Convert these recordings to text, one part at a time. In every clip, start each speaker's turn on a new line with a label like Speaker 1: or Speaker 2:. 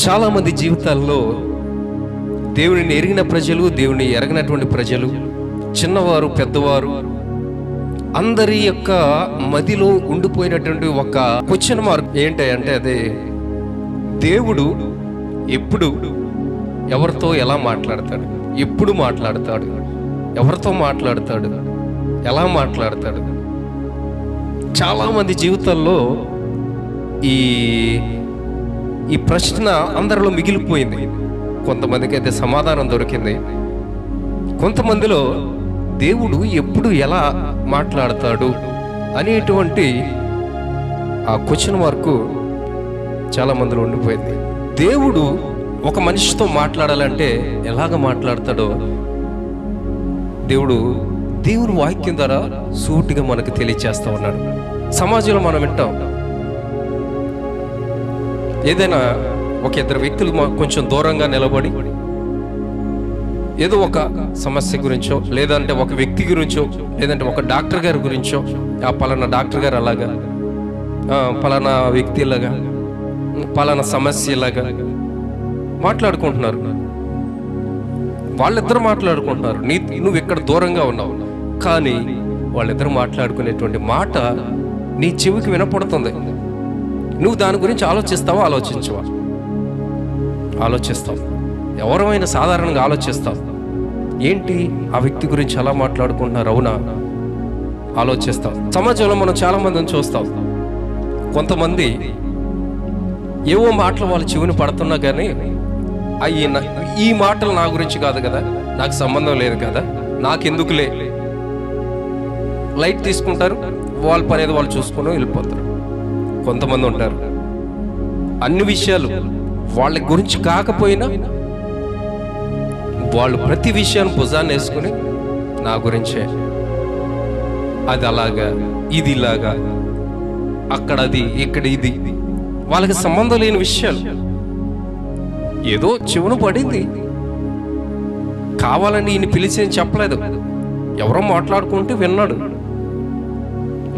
Speaker 1: చాలామంది జీవితాల్లో దేవుని ఎరిగిన ప్రజలు, దేవుని ఎరగనటువంటి ప్రజలు, చిన్నవారు పెద్దవారు అందరి యొక్క మదిలో ఉండిపోయినటువంటి ఒక క్వశ్చన్ మార్క్ ఏంటంటే అదే దేవుడు ఎప్పుడు ఎవరితో ఎలా మాట్లాడతాడు, ఎప్పుడు మాట్లాడతాడు, ఎవరితో మాట్లాడతాడు, ఎలా మాట్లాడతాడు. చాలామంది జీవితాల్లో ఈ ప్రశ్న అందరిలో మిగిలిపోయింది. కొంతమందికి అయితే సమాధానం దొరికింది. కొంతమందిలో దేవుడు ఎప్పుడు ఎలా మాట్లాడతాడు అనేటువంటి ఆ క్వశ్చన్ మార్కు చాలా మందిలో ఉండిపోయింది. దేవుడు ఒక మనిషితో మాట్లాడాలంటే ఎలాగ మాట్లాడతాడో దేవుడు వాక్యం ద్వారా సూటిగా మనకు తెలియచేస్తా ఉన్నాడు. సమాజంలో మనం వింటాం, ఏదైనా ఒక ఇద్దరు వ్యక్తులు కొంచెం దూరంగా నిలబడి ఏదో ఒక సమస్య గురించో, లేదంటే ఒక వ్యక్తి గురించో, లేదంటే ఒక డాక్టర్ గారి గురించో, ఆ పలానా డాక్టర్ గారు అలాగా, పలానా వ్యక్తి ఇలాగా, పలానా సమస్య ఇలాగా మాట్లాడుకుంటున్నారు. వాళ్ళిద్దరు మాట్లాడుకుంటున్నారు. నువ్వు ఇక్కడ దూరంగా ఉన్నావు, కానీ వాళ్ళిద్దరు మాట్లాడుకునేటువంటి మాట నీ చెవికి వినపడుతుంది. నువ్వు దాని గురించి ఆలోచిస్తావా? ఆలోచిస్తావు. ఎవరైనా సాధారణంగా ఆలోచిస్తావు. ఏంటి ఆ వ్యక్తి గురించి ఎలా మాట్లాడుకుంటున్నారు, అవునా, ఆలోచిస్తాం. సమాజంలో మనం చాలా మందిని చూస్తాం. కొంతమంది ఏవో మాటలు వాళ్ళ చెవిని పడుతున్నా కానీ ఈ మాటలు నా గురించి కాదు కదా, నాకు సంబంధం లేదు కదా, నాకెందుకులే, లైట్ తీసుకుంటారు. వాళ్ళ పని ఏదో వాళ్ళు చూసుకుని వెళ్ళిపోతారు. కొంతమంది ఉంటారు, అన్ని విషయాలు వాళ్ళ గురించి కాకపోయినా వాళ్ళు ప్రతి విషయాన్ని భుజాన్ని వేసుకుని నా గురించే, అది అలాగా, ఇది ఇలాగా, అక్కడ అది, ఇక్కడ ఇది, వాళ్ళకి సంబంధం లేని విషయాలు. ఏదో చెవున పడింది, కావాలని ఈయన పిలిచి అని చెప్పలేదు, ఎవరో మాట్లాడుకుంటే విన్నాడు,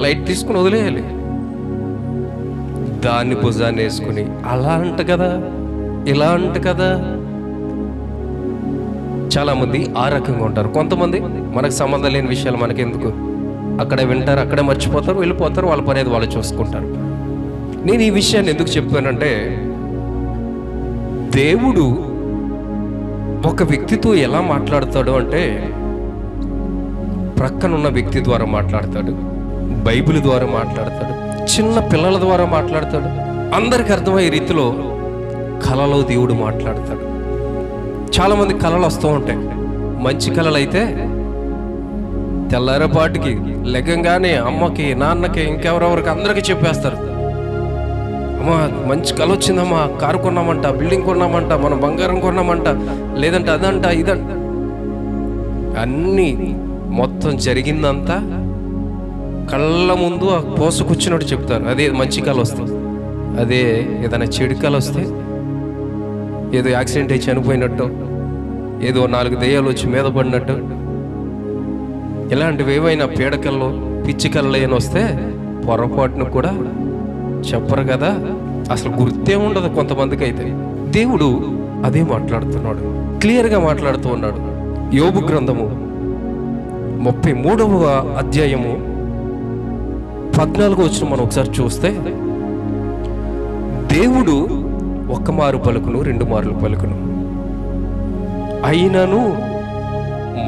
Speaker 1: లైట్ తీసుకుని వదిలేయాలి. దాన్ని భుజాన్ని వేసుకుని అలా అంట కదా, ఇలా అంట కదా. చాలా మంది ఆ రకంగా ఉంటారు. కొంతమంది మనకు సంబంధం లేని విషయాలు మనకెందుకు, అక్కడే వింటారు, అక్కడే మర్చిపోతారు, వెళ్ళిపోతారు, వాళ్ళ పని ఏది వాళ్ళు చూసుకుంటారు. నేను ఈ విషయాన్ని ఎందుకు చెప్పానంటే, దేవుడు ఒక వ్యక్తితో ఎలా మాట్లాడతాడు అంటే ప్రక్కనున్న వ్యక్తి ద్వారా మాట్లాడతాడు, బైబిల్ ద్వారా మాట్లాడతాడు, చిన్న పిల్లల ద్వారా మాట్లాడతాడు, అందరికి అర్థమయ్యే రీతిలో కళలో దేవుడు మాట్లాడతాడు. చాలా మంది కళలు వస్తూ ఉంటాయి. మంచి కళలు అయితే తెల్లారపాటికి లెగంగానే అమ్మకి, నాన్నకి, ఇంకెవరెవరికి అందరికీ చెప్పేస్తారు, అమ్మా మంచి కళ వచ్చిందమ్మా, కారు కొన్నామంట, బిల్డింగ్ కొన్నామంట, మనం బంగారం కొన్నామంట, లేదంటే అదంట ఇదంట, అన్నీ మొత్తం జరిగిందంతా కళ్ళ ముందు ఆ పోసుకొచ్చినట్టు చెప్తారు. అదే మంచి కళ వస్తుంది. అదే ఏదైనా చెడు కళ వస్తే ఏదో యాక్సిడెంట్ అయి చనిపోయినట్టు, ఏదో 4 దెయ్యాలు వచ్చి మీద పడినట్టు, ఇలాంటివి ఏవైనా పీడకల్లో పిచ్చి కళ్ళు ఏమైనా వస్తే పొరపాటును కూడా చెప్పరు కదా, అసలు గుర్తే ఉండదు కొంతమందికి. అయితే దేవుడు అదే మాట్లాడుతున్నాడు, క్లియర్గా మాట్లాడుతూ ఉన్నాడు. యోబు గ్రంథము 33వ అధ్యాయము 14వ వచనం మనం ఒకసారి చూస్తే, దేవుడు 1 మారు పలుకును, 2 మార్లు పలుకును, అయినను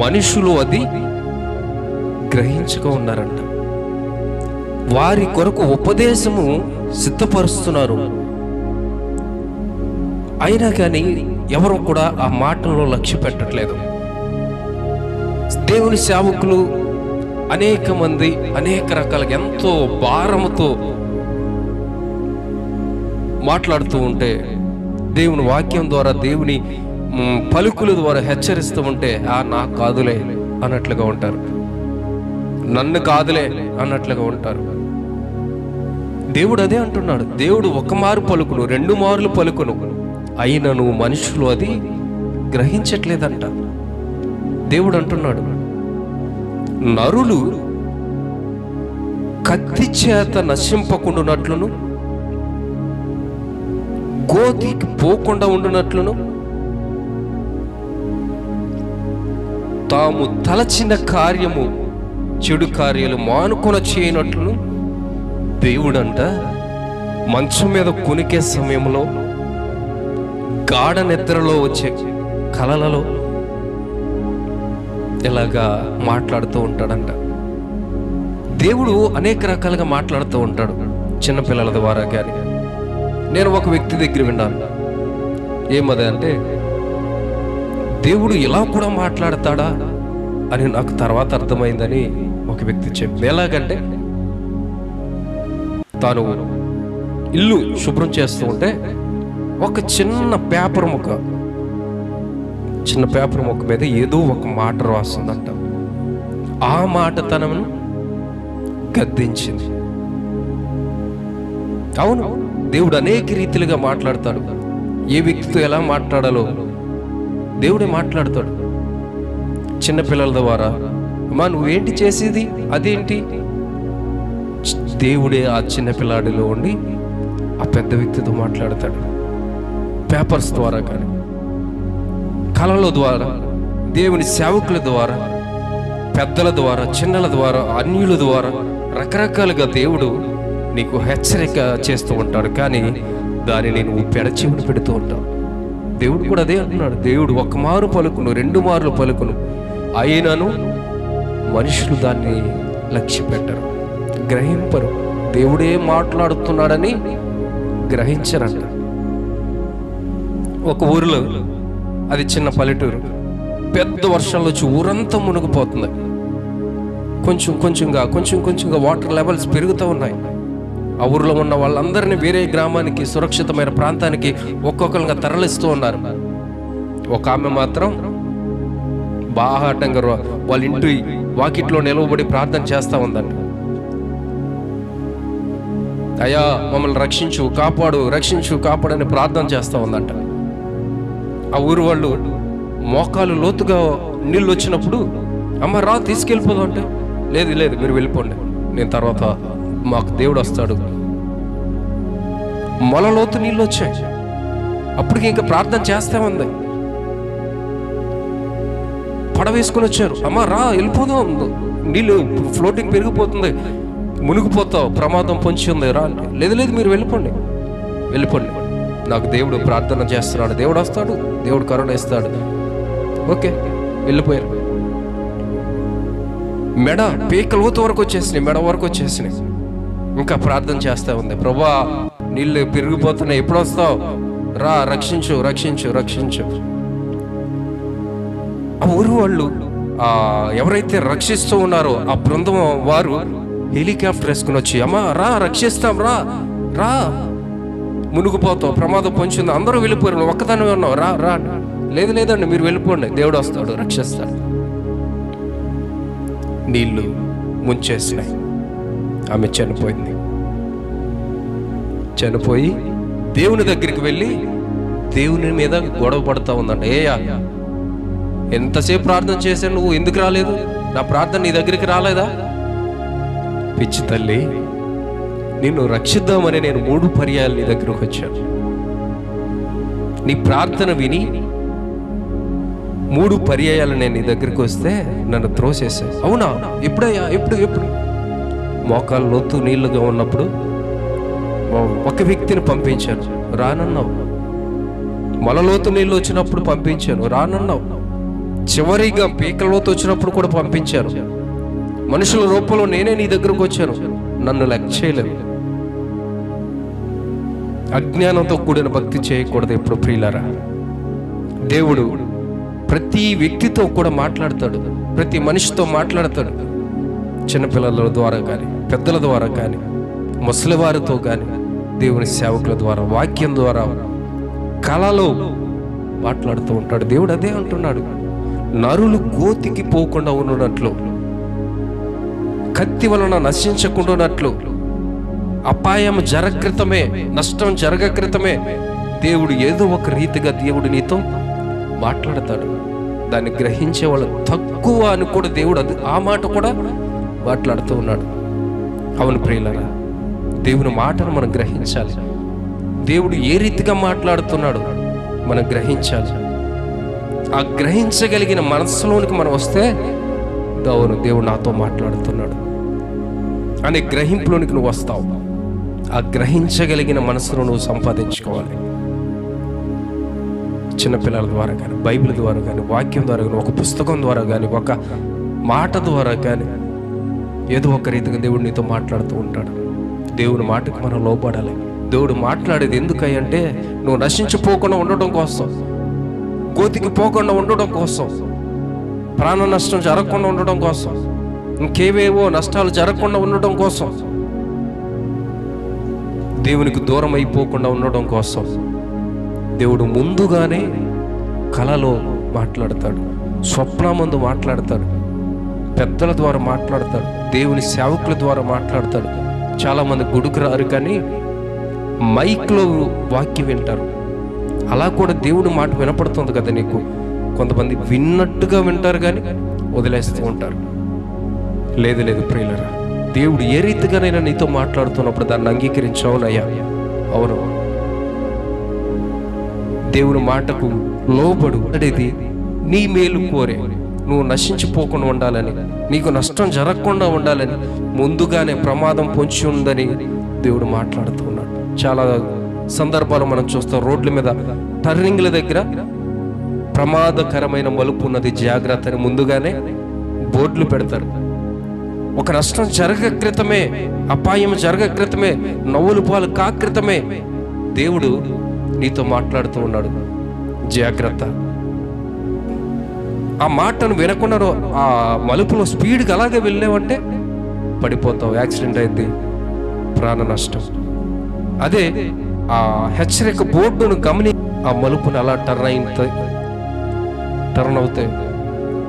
Speaker 1: మనుషులు అది గ్రహించక ఉన్నారంట. వారి కొరకు ఉపదేశము సిద్ధపరుస్తున్నారు, అయినా కానీ ఎవరు కూడా ఆ మాటల్లో లక్ష్య పెట్టట్లేదు. దేవుని సేవకులు అనేక మంది అనేక రకాలుగా ఎంతో భారముతో మాట్లాడుతూ ఉంటే, దేవుని వాక్యం ద్వారా, దేవుని పలుకుల ద్వారా హెచ్చరిస్తూ ఉంటే, నాకు కాదులే అన్నట్లుగా ఉంటారు, నన్ను కాదులే అన్నట్లుగా ఉంటారు. దేవుడు అదే అంటున్నాడు. దేవుడు 1 మారు పలుకును, 2 మార్లు పలుకును, అయినను మనుషులు అది గ్రహించట్లేదంట. దేవుడు అంటున్నాడు, నరులు కత్తి చేత నశింపకుండునట్లును గోతికి పోకుండా ఉండునట్లును, తాము తలచిన కార్యము చెడు కార్యాలు మానుకొన చేయనట్లును దేవుడంట మంచం మీద కొనికే సమయంలో, గాఢ నిద్రలో వచ్చే కలలలో ఇలాగా మాట్లాడుతూ ఉంటాడంట. దేవుడు అనేక రకాలుగా మాట్లాడుతూ ఉంటాడు చిన్నపిల్లల ద్వారా. కానీ నేను ఒక వ్యక్తి దగ్గర విన్నాను, ఏమది అంటే, దేవుడు ఇలా కూడా మాట్లాడతాడా అని నాకు తర్వాత అర్థమైందని ఒక వ్యక్తి చెప్పి. ఎలాగంటే, తాను ఇల్లు శుభ్రం చేస్తూ ఉంటే ఒక చిన్న పేపర్ ముక్క మీద ఏదో ఒక మాట రాస్తుందంట. ఆ మాట తనను గద్దించింది. అవును, దేవుడు అనేక రీతిలుగా మాట్లాడతాడు. ఏ వ్యక్తితో ఎలా మాట్లాడాలో దేవుడే మాట్లాడతాడు. చిన్నపిల్లల ద్వారా, అమ్మా నువ్వేంటి చేసేది, అదేంటి, దేవుడే ఆ చిన్నపిల్లాడిలో ఉండి ఆ పెద్ద వ్యక్తితో మాట్లాడతాడు. పేపర్స్ ద్వారా కానీ, కళల ద్వారా, దేవుని సేవకుల ద్వారా, పెద్దల ద్వారా, చిన్నల ద్వారా, అన్యుల ద్వారా రకరకాలుగా దేవుడు నీకు హెచ్చరిక చేస్తూ ఉంటాడు. కానీ దానిని నువ్వు పెడచెవిన పెడుతూ ఉంటావు. దేవుడు కూడా అదే అంటున్నాడు. దేవుడు ఒక మారు పలుకును, 2 మార్లు పలుకును, అయినను మనుషులు దాన్ని లక్ష్య పెట్టరు, గ్రహింపరు. దేవుడే మాట్లాడుతున్నాడని గ్రహించరంట. ఒక ఊరిలో, అది చిన్న పల్లెటూరు, పెద్ద వర్షాలు వచ్చి ఊరంతా మునిగిపోతుంది. కొంచెం కొంచెంగా వాటర్ లెవెల్స్ పెరుగుతూ ఉన్నాయి. ఆ ఊరిలో ఉన్న వాళ్ళందరినీ వేరే గ్రామానికి, సురక్షితమైన ప్రాంతానికి ఒక్కొక్కరుగా తరలిస్తూ ఉన్నారు. ఒక ఆమె మాత్రం బాహాటంగా వాళ్ళ ఇంటి వాకిట్లో నిలవబడి ప్రార్థన చేస్తూ ఉందంట. అయ్యా మమ్మల్ని రక్షించు, కాపాడు అని ప్రార్థన చేస్తూ ఉందంట. ఆ ఊరు వాళ్ళు మోకాలు లోతుగా నీళ్ళు వచ్చినప్పుడు, అమ్మ రా తీసుకెళ్ళిపోదాం అంటే, లేదు మీరు వెళ్ళిపోండి, నేను తర్వాత మాకు దేవుడు వస్తాడు. మొల లోతు నీళ్ళు వచ్చాయి. అప్పటికి ఇంకా ప్రార్థన చేస్తే ఉంది. పడవేసుకొని వచ్చారు. అమ్మ రా వెళ్ళిపోదాం, నీళ్ళు ఫ్లోటింగ్ పెరిగిపోతుంది, మునిగిపోతావు, ప్రమాదం పొంచి ఉంది, రా. లేదు మీరు వెళ్ళిపోండి, నాకు దేవుడు ప్రార్థన చేస్తున్నాడు, దేవుడు వస్తాడు, దేవుడు కరుణ ఇస్తాడు. ఓకే వెళ్ళిపోయారు. మెడ పీక లోతు వరకు వచ్చేసినాయి, మెడ వరకు వచ్చేసినాయి. ఇంకా ప్రార్థన చేస్తూ ఉంది, ప్రభువా నీళ్ళు పెరిగిపోతున్నాయి, ఎప్పుడు వస్తావు, రా, రక్షించు. ఆ ఊరు వాళ్ళు, ఎవరైతే రక్షిస్తూ ఉన్నారో ఆ బృందం వారు హెలికాప్టర్ వేసుకుని వచ్చి, అమ్మా రా రక్షిస్తాం, రా మునిగిపోతావు, ప్రమాదం పొంచింది, అందరూ వెళ్ళిపోయారు, ఒక్కదానివే ఉన్నావు, రా. లేదండి మీరు వెళ్ళిపోండి, దేవుడు వస్తాడు, రక్షిస్తాడు. నీళ్లు ముంచేసినాయి. ఆమె చనిపోయి దేవుని దగ్గరికి వెళ్ళి దేవుని మీద గొడవ పడతా ఉందంట. ఎంతసేపు ప్రార్థన చేశాను, నువ్వు ఎందుకు రాలేదు, నా ప్రార్థన నీ దగ్గరికి రాలేదా? పిచ్చి తల్లి, నిన్ను రక్షిద్దామని నేను 3 పర్యాయాలు నీ దగ్గరకు వచ్చాను. నీ ప్రార్థన విని 3 పర్యాయాలు నేను నీ దగ్గరికి వస్తే నన్ను త్రోసేసాను. అవునా? ఎప్పుడయ్యా? ఎప్పుడు? మోకాలు లోతు నీళ్లుగా ఉన్నప్పుడు ఒక వ్యక్తిని పంపించాను, రానన్నావు. మొలలోతు నీళ్ళు వచ్చినప్పుడు పంపించాను, రానన్నావు. చివరిగా పీకలోతు వచ్చినప్పుడు కూడా పంపించాను. మనుషుల రూపంలో నేనే నీ దగ్గరకు వచ్చాను, నన్ను లెక్క చేయలేదు. అజ్ఞానంతో కూడిన భక్తి చేయకూడదు ఎప్పుడు ప్రియులారా. దేవుడు ప్రతి వ్యక్తితో కూడా మాట్లాడతాడు, ప్రతి మనిషితో మాట్లాడతాడు. చిన్నపిల్లల ద్వారా కానీ, పెద్దల ద్వారా కానీ, ముసలివారితో కానీ, దేవుని సేవకుల ద్వారా, వాక్యం ద్వారా, కళలో మాట్లాడుతూ ఉంటాడు. దేవుడు అదే అంటున్నాడు, నరులు గోతికి పోకుండా ఉన్నట్లు, కత్తి వలన నశించకుండానట్లు, అపాయం జరగక్రితమే, నష్టం జరగక్రితమే దేవుడు ఏదో ఒక రీతిగా దేవుడు నీతో మాట్లాడతాడు. దాన్ని గ్రహించే వాళ్ళు తక్కువ అని కూడా దేవుడు ఆ మాట కూడా మాట్లాడుతూ ఉన్నాడు. అవును ప్రియులారా, దేవుని మాటను మనం గ్రహించాలి. దేవుడు ఏ రీతిగా మాట్లాడుతున్నాడు మనం గ్రహించాలి. ఆ గ్రహించగలిగిన మనసులోనికి మనం వస్తే, అవును దేవుడు నాతో మాట్లాడుతున్నాడు అనే గ్రహింపులోనికి నువ్వు వస్తావు. ఆ గ్రహించగలిగిన మనసును నువ్వు సంపాదించుకోవాలి. చిన్నపిల్లల ద్వారా కానీ, బైబిల్ ద్వారా కానీ, వాక్యం ద్వారా కానీ, ఒక పుస్తకం ద్వారా కానీ, ఒక మాట ద్వారా కానీ, ఏదో ఒక రీతిగా దేవుడు నీతో మాట్లాడుతూ ఉంటాడు. దేవుని మాటకు మనం లోబడాలి. దేవుడు మాట్లాడేది ఎందుకంటే నువ్వు నశించిపోకుండా ఉండటం కోసం, గోతికి పోకుండా ఉండడం కోసం, ప్రాణ నష్టం జరగకుండా ఉండడం కోసం, ఇంకేవేవో నష్టాలు జరగకుండా ఉండడం కోసం, దేవునికి దూరం అయిపోకుండా ఉండడం కోసం దేవుడు ముందుగానే కలలో మాట్లాడతాడు, స్వప్నమందు మాట్లాడతాడు, పెద్దల ద్వారా మాట్లాడతాడు, దేవుని సేవకుల ద్వారా మాట్లాడతాడు. చాలామంది గుడికి రారు కానీ మైక్లో వాక్యం వింటారు. అలా కూడా దేవుడి మాట వినపడుతుంది కదా నీకు. కొంతమంది విన్నట్టుగా వింటారు కానీ వదిలేస్తూ ఉంటారు. లేదు లేదు ప్రియులరా, దేవుడు ఏ రీతిగానైనా నీతో మాట్లాడుతున్నప్పుడు దాన్ని అంగీకరించావునయ్యా. అవును, దేవుని మాటకు లోబడు. అనేది నీ మేలు కోరే, నువ్వు నశించిపోకుండా ఉండాలని, నీకు నష్టం జరగకుండా ఉండాలని, ముందుగానే ప్రమాదం పొంచి ఉందని దేవుడు మాట్లాడుతూ ఉన్నాడు. చాలా సందర్భాలు మనం చూస్తాం. రోడ్ల మీద టర్నింగ్ల దగ్గర ప్రమాదకరమైన మలుపు ఉన్నది, జాగ్రత్త అని ముందుగానే బోర్డులు పెడతారు. ఒక నష్టం జరగ క్రితమే, అపాయం జరగ క్రితమే, నవ్వులు పాలు కాక్రితమే దేవుడు నీతో మాట్లాడుతూ ఉన్నాడు, జాగ్రత్త. ఆ మాటను వినకుండా ఆ మలుపులో స్పీడ్గా అలాగే వెళ్ళావంటే పడిపోతావు, యాక్సిడెంట్ అయింది, ప్రాణ నష్టం. అదే ఆ హెచ్చరిక బోర్డును గమని ఆ మలుపుని అలా టర్న్ అవుతాయి,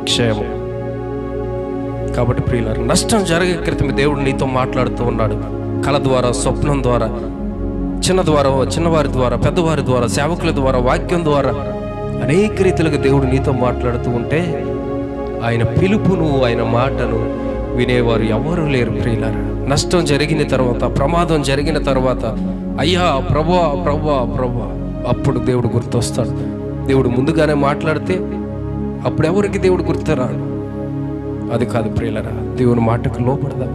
Speaker 1: క్షేమం. కాబట్టి ప్రియులారా, నష్టం జరిగే క్రితమే దేవుడు నీతో మాట్లాడుతూ ఉన్నాడు. కళ ద్వారా, స్వప్నం ద్వారా, చిన్నవారి ద్వారా, పెద్దవారి ద్వారా, సేవకుల ద్వారా, వాక్యం ద్వారా అనేక రీతిలుగా దేవుడు నీతో మాట్లాడుతూ ఉంటే ఆయన పిలుపును, ఆయన మాటను వినేవారు ఎవరు లేరు ప్రియులారా. నష్టం జరిగిన తర్వాత, ప్రమాదం జరిగిన తర్వాత, అయ్యా ప్రభువా ప్రభువా ప్రభువా, అప్పుడు దేవుడు గుర్తొస్తాడు. దేవుడు ముందుగానే మాట్లాడితే అప్పుడు ఎవరికి దేవుడు గుర్తురాడు. అది కాదు ప్రియులారా, దేవుని మాటకు లోపడదాం,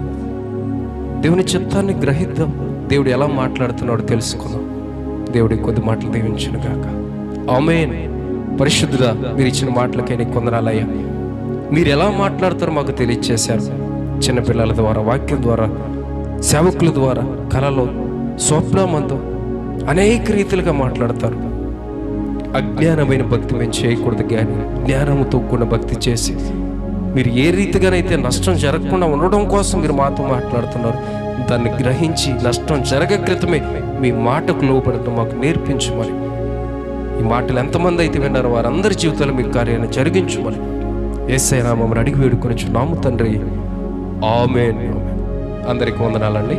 Speaker 1: దేవుని చిత్తాన్ని గ్రహిద్దాం, దేవుడు ఎలా మాట్లాడుతున్నాడో తెలుసుకుందాం. దేవుడి కొద్ది మాటలు దీవించును గాక. ఆమేన్. పరిశుద్ధుడా, మీరు ఇచ్చిన మాటలకే నీకు వందనాలయ్యా. మీరు ఎలా మాట్లాడతారో మాకు తెలియచేశారు. చిన్నపిల్లల ద్వారా, వాక్యం ద్వారా, సేవకుల ద్వారా, కళలో, స్వప్నమంతో అనేక రీతిలుగా మాట్లాడతారు. అజ్ఞానమైన భక్తి మేము చేయకూడదు కానీ జ్ఞానంతో కూడిన భక్తి చేసి మీరు ఏ రీతిగానైతే నష్టం జరగకుండా ఉండడం కోసం మీరు మాతో మాట్లాడుతున్నారు, దాన్ని గ్రహించి నష్టం జరగ క్రితమే మీ మాటకు లోబడటం మాకు నేర్పించమని, ఈ మాటలు ఎంతమంది అయితే విన్నారో వారందరి జీవితాలు మీ కార్యాన్ని జరిగించమని యేసయ్య నామమున అడిగి వేడుకొనిచున్నాము తండ్రి. ఆమేన్. అందరికీ వందనాలండి.